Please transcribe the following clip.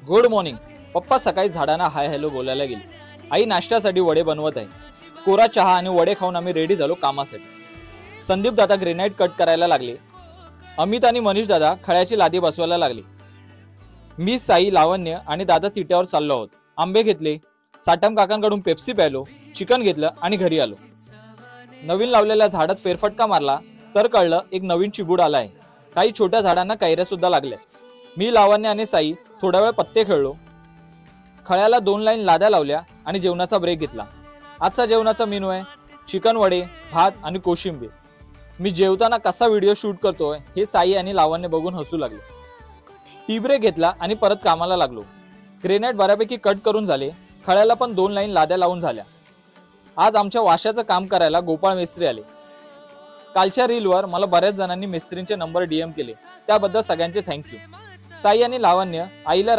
Good morning. पप्पा सकाळी झाडांना हाय हॅलो बोलायला गेले। आई नाश्त्यासाठी वडे बनवत आहे। कोरा चहा आणि वडे खाऊन आम्ही रेडी झालो कामासाठी। संदीप दादा ग्रेनाइट कट करायला लागले। अमित आणि मनीष दादा खळ्याची लादी बसवायला लागले। मी, साई, लावण्य आणि दादा तिट्यावर चाललो आहोत। आंबे घेतले, साटम काकांकडून पेप्सी प्यायलो, चिकन घेतलं आणि घरी आलो। नवीन लावलेल्या झाडात फेरफटका मारला तर कळलं एक नवीन चिबूड आलाय। काही छोट्या झाडांना कैऱ्या सुद्धा लागल्या। मी, लावण्य आणि साई थोडा वेळ पत्ते खेळलो। खळ्याला 2 लाईन लाद्या लावल्या आणि जेवणाचा ब्रेक घेतला। आजचा जेवणाचा मेनू आहे चिकन, वडे, भात आणि कोशिंबीर। मी जेवताना कसा व्हिडिओ शूट करतोय हे साई आणि लावण्य बघून हसू लागले। टी ब्रेक घेतला आणि परत कामाला लागलो। ग्रेनाइट बऱ्यापैकी कट करून झाले। खळ्याला पण 2 लाईन लाद्या लावून झाल्या। आज आमच्या वाशाचं काम करायला गोपाळ मिस्त्री आले। कालच्या रीलवर मला बऱ्याच जणांनी मिस्त्रींचे नंबर DM केले, त्याबद्दल सगळ्यांचे थँक्यू। साई आणि लावण्य आईला